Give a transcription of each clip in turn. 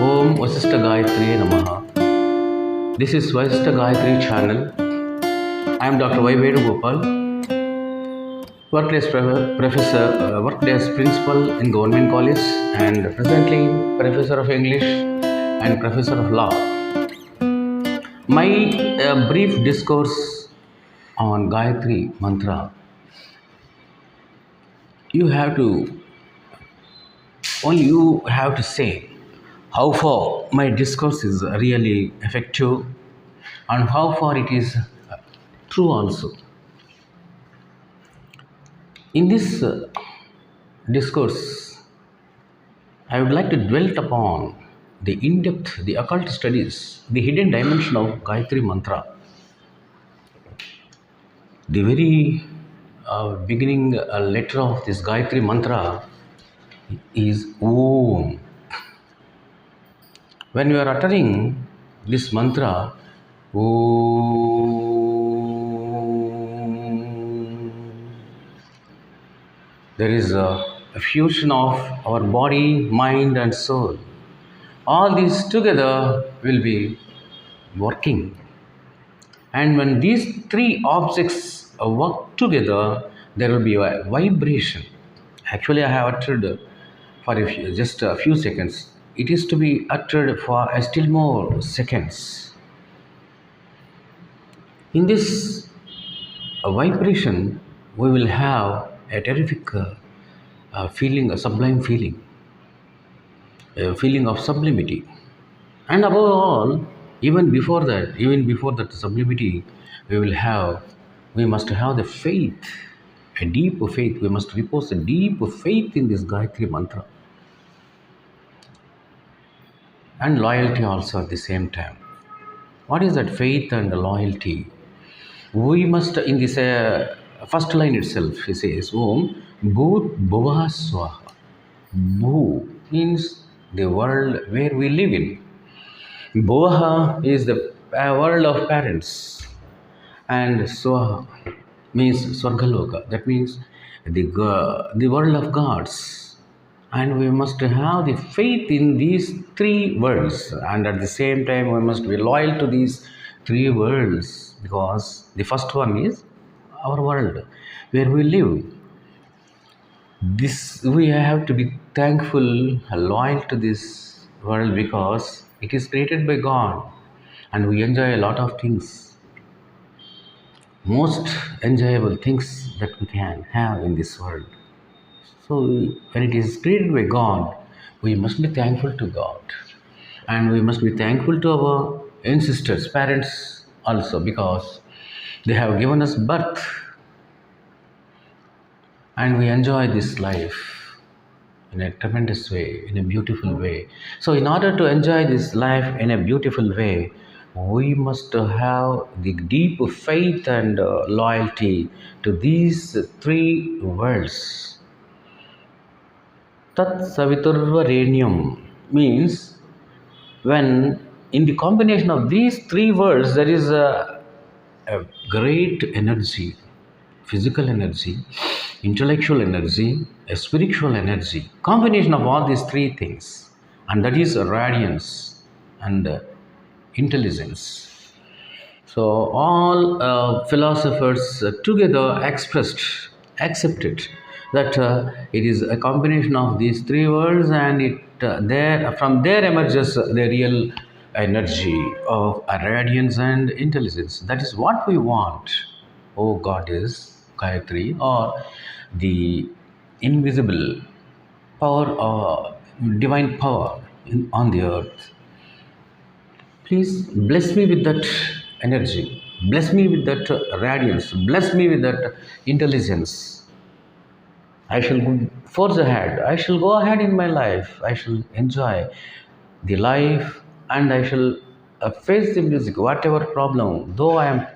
Om Vasista Gayatri Namaha. This is Vasista Gayatri channel. I am Dr. Venugopal, worked as worked as principal in government college and presently professor of English and professor of law. My brief discourse on Gayatri mantra. Only you have to say how far my discourse is really effective and how far it is true also. In this discourse, I would like to dwell upon the in-depth, the occult studies, the hidden dimension of Gayatri mantra. The very beginning letter of this Gayatri mantra is Om. When you are uttering this mantra, Om, there is a fusion of our body, mind and soul. All these together will be working. And when these three objects work together, there will be a vibration. Actually, I have uttered for just a few seconds. It is to be uttered for still more seconds. In this vibration, we will have a terrific feeling, a sublime feeling, a feeling of sublimity. And above all, even before that sublimity, we must have the faith, a deep faith. We must repose a deep faith in this Gayatri mantra. And loyalty also at the same time. What is that faith and loyalty? We must, in this first line itself, he says, Om Bhut Bhuva Swaha. Bhu means the world where we live in. Bhuvaha is the world of parents. And Swaha means Swargaloka. That means the world of gods. And we must have the faith in these three worlds, and at the same time we must be loyal to these three worlds, because the first one is our world where we live. This we have to be thankful, loyal to this world, because it is created by God and we enjoy a lot of things, most enjoyable things that we can have in this world. So when it is created by God, we must be thankful to God, and we must be thankful to our ancestors, parents also, because they have given us birth and we enjoy this life in a tremendous way, in a beautiful way. So in order to enjoy this life in a beautiful way, we must have the deep faith and loyalty to these three worlds. Tat Saviturvarenyam means when in the combination of these three words there is a great energy, physical energy, intellectual energy, a spiritual energy, combination of all these three things, and that is radiance and intelligence. So all philosophers together accepted that it is a combination of these three words, and from there emerges the real energy of radiance and intelligence. That is what we want. Oh Goddess Gayatri, or the invisible power or divine power on the earth. Please bless me with that energy. Bless me with that radiance. Bless me with that intelligence. I shall forge ahead. I shall go ahead in my life. I shall enjoy the life, and I shall face the music, whatever problem. Though I am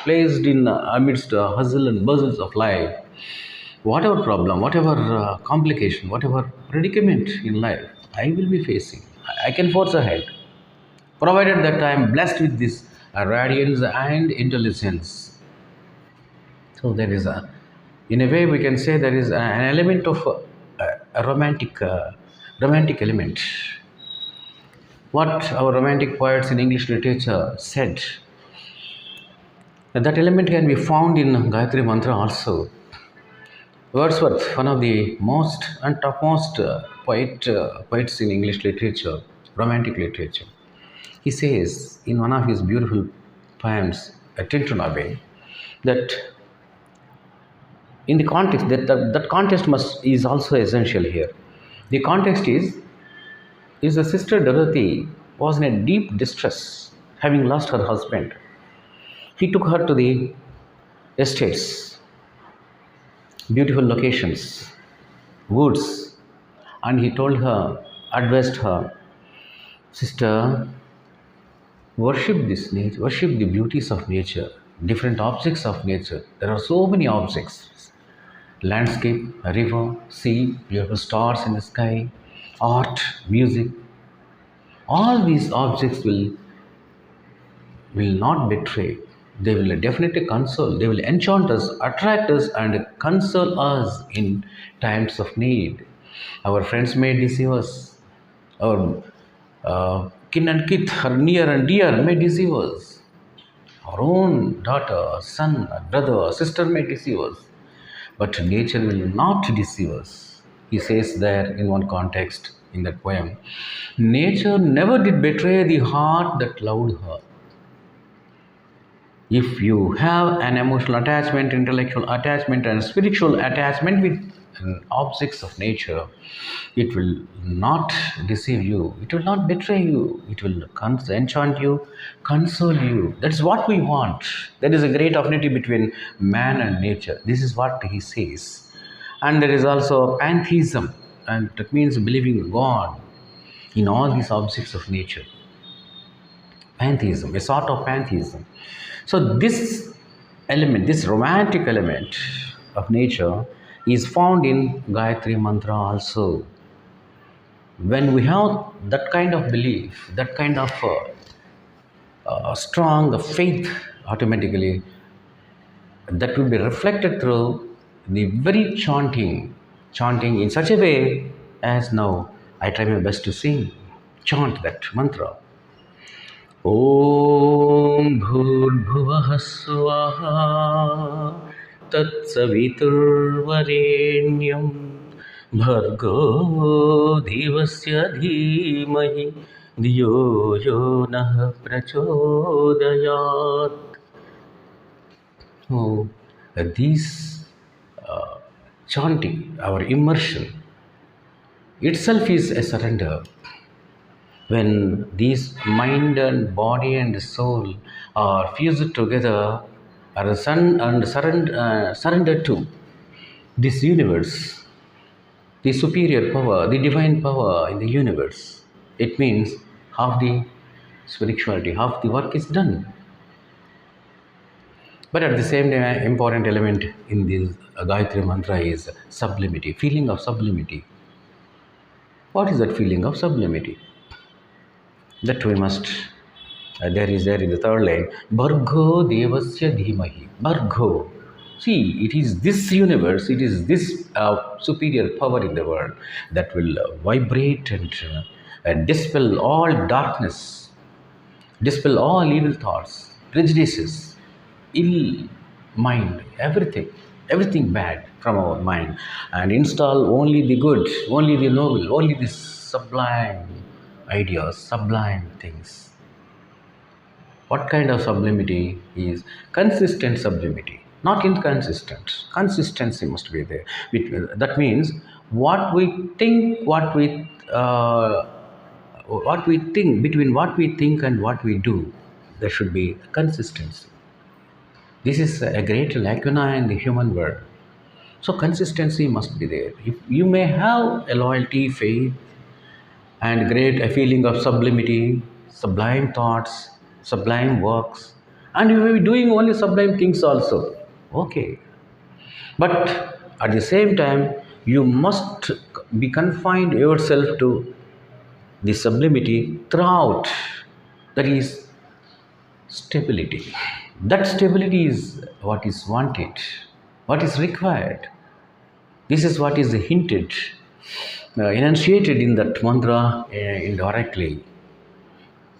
placed in amidst hustle and bustles of life, whatever problem, whatever complication, whatever predicament in life I will be facing, I can forge ahead, provided that I am blessed with this radiance and intelligence. So there is in a way we can say there is an element of a romantic element. what our romantic poets in English literature said. That element can be found in Gayatri Mantra also. Wordsworth, one of the most and topmost poets in English literature, romantic literature, he says in one of his beautiful poems, Tintonabe, that in the context, that context is also essential here. The context is the sister Dorothy was in a deep distress, having lost her husband. He took her to the estates, beautiful locations, woods, and he told her, advised her, sister, worship this nature, worship the beauties of nature, different objects of nature. There are so many objects: landscape, a river, sea, beautiful stars in the sky, art, music. All these objects will not betray. They will definitely console. They will enchant us, attract us, and console us in times of need. Our friends may deceive us. Our kin and kith, our near and dear, may deceive us. Our own daughter, son, brother, sister may deceive us. But nature will not deceive us. He says there in one context in that poem, nature never did betray the heart that loved her. If you have an emotional attachment, intellectual attachment, and spiritual attachment with objects of nature, it will not deceive you, it will not betray you, it will enchant you, console you. That's what we want. There is a great affinity between man and nature. This is what he says. And there is also pantheism, and that means believing God in all these objects of nature. Pantheism, a sort of pantheism. So this element, this romantic element of nature is found in Gayatri Mantra also. When we have that kind of belief, that kind of strong faith, automatically that will be reflected through the very chanting in such a way as now I try my best to sing, chant that mantra. ॐ भूर्भुवः स्वः तत्सवितुर्वरेण्यं भर्गो देवस्य धीमहि धियो यो नः प्रचोदयात्. Oh, this chanting, our immersion itself is a surrender. When these mind and body and soul are fused together, are surrendered to this universe, the superior power, the divine power in the universe, it means half the spirituality, half the work is done. But at the same time, important element in this Gayatri Mantra is sublimity, feeling of sublimity. What is that feeling of sublimity? That we must, there in the third line, Bhargo Devasya Dhimahi. Bhargo. See, it is this universe, it is this superior power in the world that will vibrate and dispel all darkness, dispel all evil thoughts, prejudices, ill mind, everything bad from our mind, and install only the good, only the noble, only the sublime ideas, sublime things. What kind of sublimity is consistent sublimity, not inconsistent. Consistency must be there. That means what we think, between what we think and what we do, there should be consistency. This is a great lacuna in the human world. So consistency must be there. If you may have a loyalty, faith, and a feeling of sublimity, sublime thoughts, sublime works, and you may be doing only sublime things also. Okay. But at the same time, you must be confined yourself to the sublimity throughout. That is stability. That stability is what is wanted, what is required. This is what is hinted, enunciated in that mantra indirectly.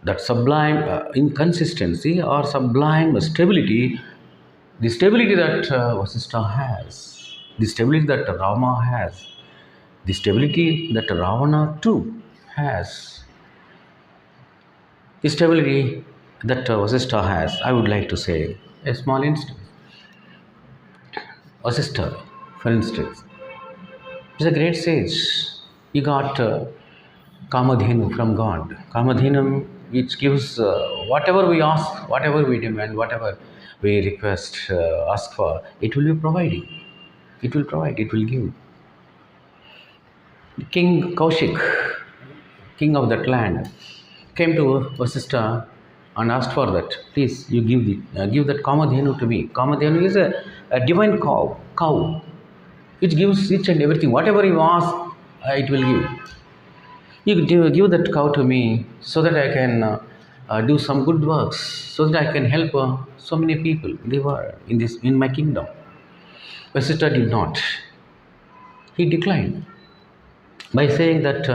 that sublime inconsistency or sublime stability, the stability that Vasishtha has, the stability that Rama has, the stability that Ravana too has, the stability that Vasishtha has. I would like to say a small instance. Vasishtha, for instance, is a great sage. He got Kamadhenu from God. Kamadhenum, which gives whatever we ask, whatever we demand, whatever we request, ask for, it will be providing. It will provide, it will give. King Kaushik, king of that land, came to Vasishtha and asked for that. Please, you give that Kamadhenu to me. Kamadhenu is a divine cow, which gives each and everything. Whatever you ask, it will give. You give that cow to me so that I can do some good works, so that I can help so many people in the world, in my kingdom. Vasishtha did not. He declined by saying that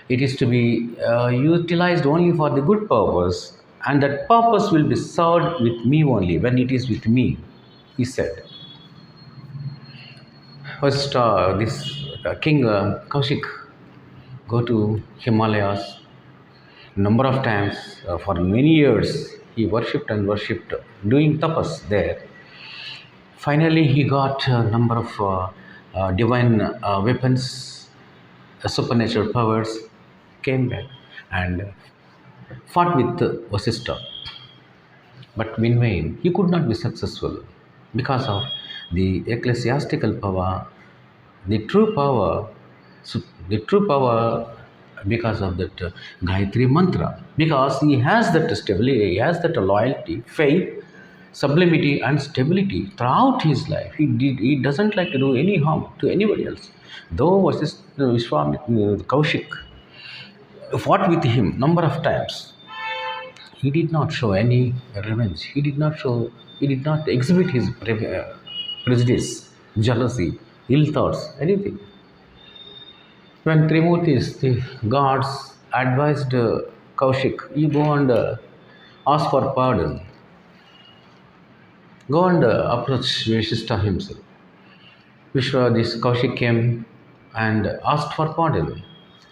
it is to be utilized only for the good purpose, and that purpose will be served with me only when it is with me, he said. First, this king Kaushik go to Himalayas number of times for many years. He worshipped and worshipped, doing tapas there. Finally, he got a number of divine weapons, supernatural powers, came back and fought with Vasishtha. But in vain, he could not be successful because of the ecclesiastical power, the true power, the true power because of that Gayatri mantra. Because he has that stability, he has that loyalty, faith, sublimity, and stability throughout his life. He doesn't like to do any harm to anybody else. Though Vishwamitra Kaushik fought with him number of times, he did not show any revenge. He did not exhibit his prejudice, jealousy, ill thoughts, anything. When Trimurtis, the gods, advised Kaushik, you go and ask for pardon. Go and approach Vasishtha himself. This Kaushik came and asked for pardon.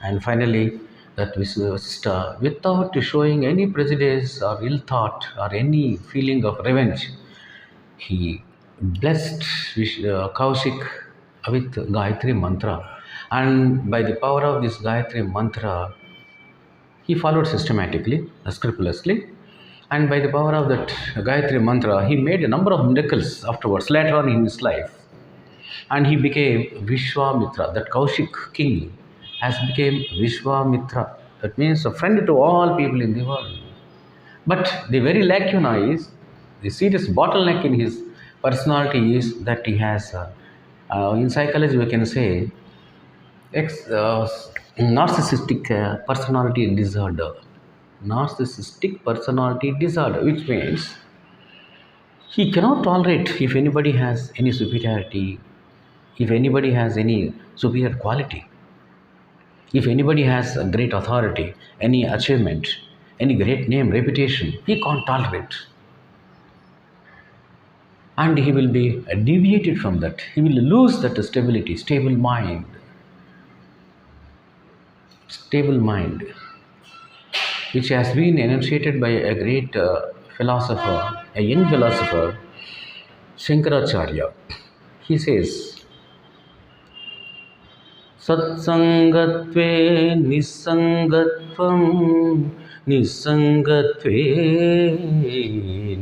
And finally, that Vasishtha, without showing any prejudice or ill thought or any feeling of revenge, he blessed Kaushik with Gayatri mantra. And by the power of this Gayatri mantra, he followed systematically, scrupulously. And by the power of that Gayatri mantra, he made a number of miracles afterwards, later on in his life. And he became Vishwamitra, that Kaushik king has become Vishwamitra. That means a friend to all people in the world. But the very lacuna is, the serious bottleneck in his personality is that he has, in psychology we can say, narcissistic personality disorder. Narcissistic personality disorder, which means he cannot tolerate if anybody has any superiority, if anybody has any superior quality, if anybody has a great authority, any achievement, any great name, reputation, he can't tolerate. And he will be deviated from that. He will lose that stability, stable mind, which has been enunciated by a great philosopher, a young philosopher, Shankaracharya. He says, Satsangatve nisangatvam, nisangatve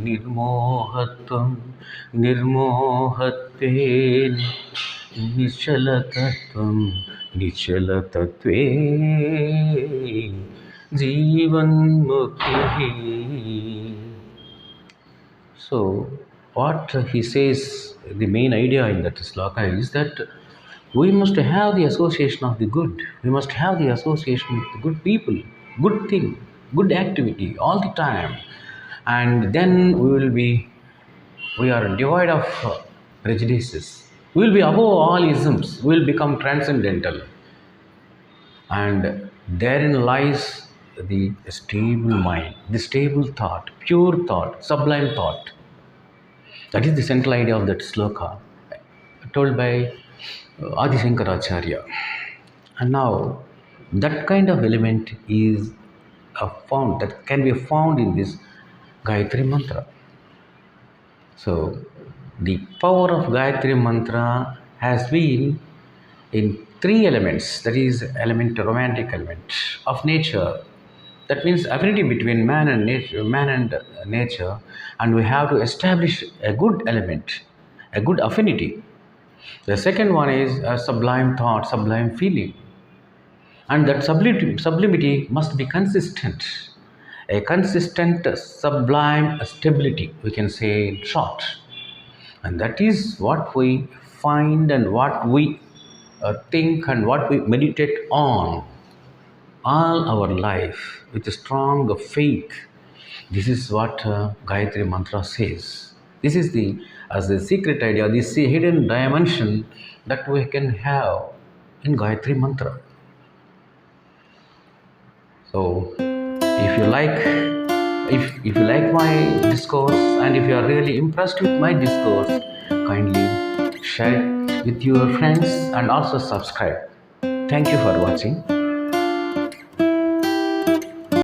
nirmohatvam, nirmohatve nichalatatvam, nichalatatve jivanmukhi. So, what he says, the main idea in that sloka is that we must have the association of the good. We must have the association with the good people, good thing, good activity all the time. And then we are devoid of prejudices. We will be above all isms. We will become transcendental. And therein lies the stable mind, the stable thought, pure thought, sublime thought. That is the central idea of that sloka told by Adi Shankaracharya. And now that kind of element is found, that can be found in this Gayatri mantra. So the power of Gayatri mantra has been in three elements, that is element, romantic element of nature. That means affinity between man and nature, and we have to establish a good element, a good affinity. The second one is a sublime thought, sublime feeling, and that sublimity must be consistent, a consistent sublime stability, we can say in short. And that is what we find and what we think and what we meditate on all our life with a strong faith. This is what Gayatri Mantra says. This is the as the secret idea, this hidden dimension that we can have in Gayatri Mantra. So, if you like my discourse and if you are really impressed with my discourse, kindly share it with your friends and also subscribe. Thank you for watching.